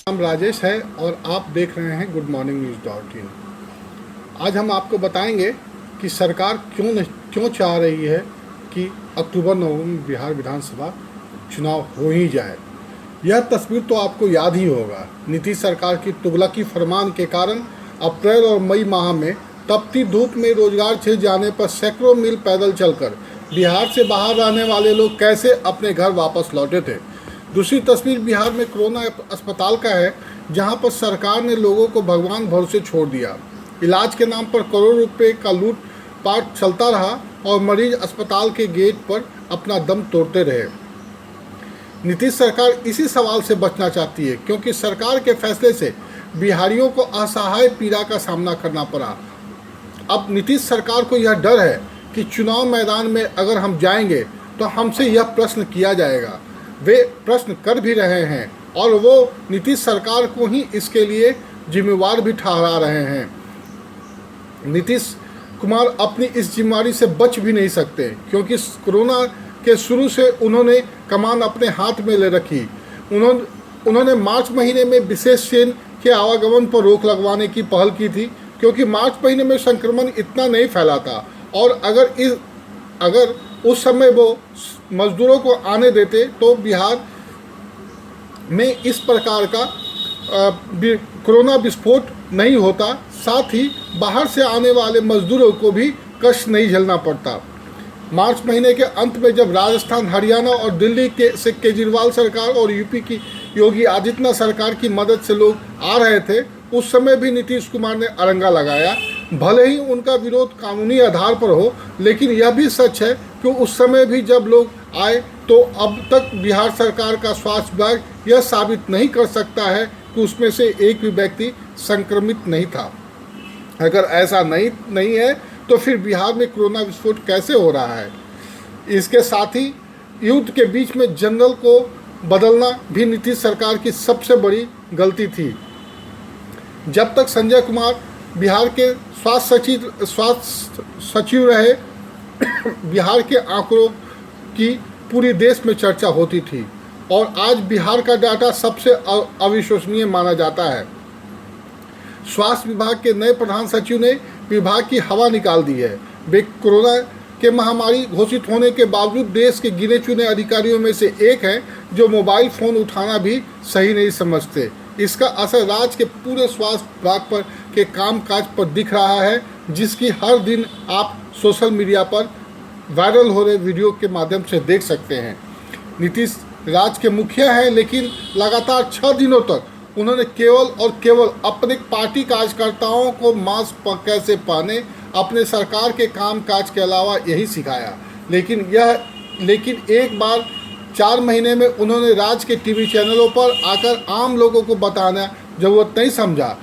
नाम राजेश है और आप देख रहे हैं गुड मॉर्निंग न्यूज़.इन। आज हम आपको बताएंगे कि सरकार क्यों चाह रही है कि अक्टूबर-नवंबर में बिहार विधानसभा चुनाव हो ही जाए। यह तस्वीर तो आपको याद ही होगा। नीतीश सरकार की तुगलकी फरमान के कारण अप्रैल और मई माह में तपती धूप में रोजगार छिड़ जाने पर सैकड़ों मील पैदल चलकर बिहार से बाहर रहने वाले लोग कैसे अपने घर वापस लौटे थे। दूसरी तस्वीर बिहार में कोरोना अस्पताल का है, जहां पर सरकार ने लोगों को भगवान भरोसे छोड़ दिया। इलाज के नाम पर करोड़ रुपए का लूटपाट चलता रहा और मरीज अस्पताल के गेट पर अपना दम तोड़ते रहे। नीतीश सरकार इसी सवाल से बचना चाहती है, क्योंकि सरकार के फैसले से बिहारियों को असहाय पीड़ा का सामना करना पड़ा। अब नीतीश सरकार को यह डर है कि चुनाव मैदान में अगर हम जाएंगे तो हमसे यह प्रश्न किया जाएगा। वे प्रश्न कर भी रहे हैं और वो नीतीश सरकार को ही इसके लिए जिम्मेवार भी ठहरा रहे हैं। नीतीश कुमार अपनी इस जिम्मेदारी से बच भी नहीं सकते, क्योंकि कोरोना के शुरू से उन्होंने कमान अपने हाथ में ले रखी। उन्होंने मार्च महीने में विशेष ट्रेन के आवागमन पर रोक लगवाने की पहल की थी, क्योंकि मार्च महीने में संक्रमण इतना नहीं फैला था। और अगर उस समय वो मजदूरों को आने देते तो बिहार में इस प्रकार का कोरोना विस्फोट नहीं होता। साथ ही बाहर से आने वाले मजदूरों को भी कष्ट नहीं झेलना पड़ता। मार्च महीने के अंत में जब राजस्थान, हरियाणा और दिल्ली से केजरीवाल सरकार और यूपी की योगी आदित्यनाथ सरकार की मदद से लोग आ रहे थे, उस समय भी नीतीश कुमार ने अड़ंगा लगाया। भले ही उनका विरोध कानूनी आधार पर हो, लेकिन यह भी सच है कि उस समय भी जब लोग आए तो अब तक बिहार सरकार का स्वास्थ्य विभाग यह साबित नहीं कर सकता है कि उसमें से एक भी व्यक्ति संक्रमित नहीं था। अगर ऐसा नहीं है तो फिर बिहार में कोरोना विस्फोट कैसे हो रहा है। इसके साथ ही युद्ध के बीच में जनरल को बदलना भी नीतीश सरकार की सबसे बड़ी गलती थी। जब तक संजय कुमार बिहार के स्वास्थ्य सचिव रहे, बिहार के आंकड़ों की पूरी देश में चर्चा होती थी और आज बिहार का डाटा सबसे अविश्वसनीय माना जाता है। स्वास्थ्य विभाग के नए प्रधान सचिव ने विभाग की हवा निकाल दी है। वे कोरोना के महामारी घोषित होने के बावजूद देश के गिने चुने अधिकारियों में से एक हैं, जो मोबाइल फ़ोन उठाना भी सही नहीं समझते। इसका असर राज्य के पूरे स्वास्थ्य विभाग पर के कामकाज पर दिख रहा है, जिसकी हर दिन आप सोशल मीडिया पर वायरल हो रहे वीडियो के माध्यम से देख सकते हैं। नीतीश राज्य के मुखिया हैं, लेकिन लगातार 6 दिनों तक उन्होंने केवल अपने पार्टी कार्यकर्ताओं को मास्क कैसे पहने, अपने सरकार के कामकाज के अलावा यही सिखाया। लेकिन एक बार 4 महीने में उन्होंने राज्य के टीवी चैनलों पर आकर आम लोगों को बताना जरूरत नहीं समझा।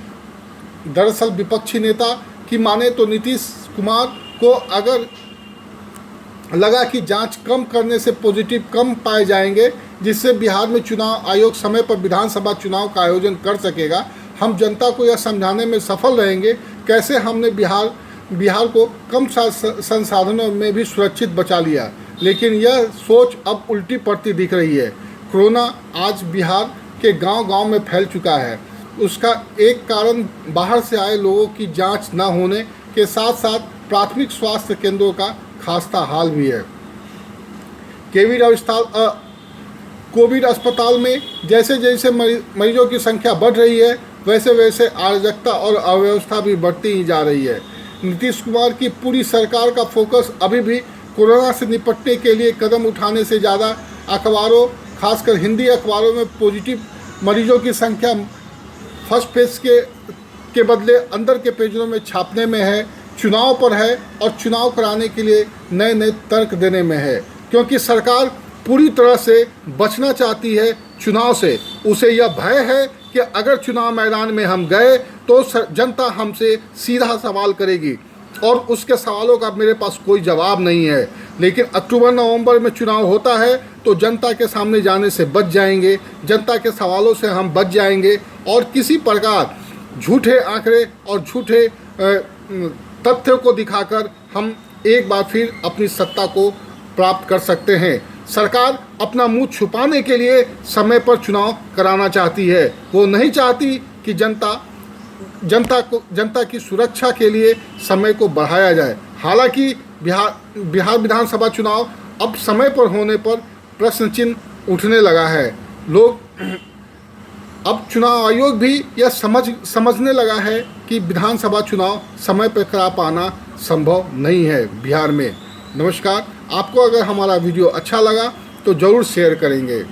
दरअसल विपक्षी नेता की माने तो नीतीश कुमार को अगर लगा कि जांच कम करने से पॉजिटिव कम पाए जाएंगे, जिससे बिहार में चुनाव आयोग समय पर विधानसभा चुनाव का आयोजन कर सकेगा, हम जनता को यह समझाने में सफल रहेंगे कैसे हमने बिहार को कम संसाधनों में भी सुरक्षित बचा लिया। लेकिन यह सोच अब उल्टी पड़ती दिख रही है। कोरोना आज बिहार के गांव-गांव में फैल चुका है। उसका एक कारण बाहर से आए लोगों की जांच न होने के साथ साथ प्राथमिक स्वास्थ्य केंद्रों का खास्ता हाल भी है। कोविड अस्पताल में जैसे जैसे मरीजों की संख्या बढ़ रही है, वैसे वैसे अराजकता और अव्यवस्था भी बढ़ती ही जा रही है। नीतीश कुमार की पूरी सरकार का फोकस अभी भी कोरोना से निपटने के लिए कदम उठाने से ज़्यादा अखबारों, खासकर हिंदी अखबारों में पॉजिटिव मरीजों की संख्या फर्स्ट पेज के बदले अंदर के पेजों में छापने में है, चुनाव पर है और चुनाव कराने के लिए नए नए तर्क देने में है। क्योंकि सरकार पूरी तरह से बचना चाहती है चुनाव से। उसे यह भय है कि अगर चुनाव मैदान में हम गए तो जनता हमसे सीधा सवाल करेगी और उसके सवालों का मेरे पास कोई जवाब नहीं है। लेकिन अक्टूबर-नवंबर में चुनाव होता है तो जनता के सामने जाने से बच जाएंगे, जनता के सवालों से हम बच जाएंगे और किसी प्रकार झूठे आंकड़े और झूठे तथ्यों को दिखाकर हम एक बार फिर अपनी सत्ता को प्राप्त कर सकते हैं। सरकार अपना मुंह छुपाने के लिए समय पर चुनाव कराना चाहती है। वो नहीं चाहती कि जनता की सुरक्षा के लिए समय को बढ़ाया जाए। हालांकि बिहार विधानसभा चुनाव अब समय पर होने पर प्रश्न चिन्ह उठने लगा है। लोग अब चुनाव आयोग भी यह समझने लगा है कि विधानसभा चुनाव समय पर करा पाना संभव नहीं है बिहार में। नमस्कार, आपको अगर हमारा वीडियो अच्छा लगा तो ज़रूर शेयर करेंगे।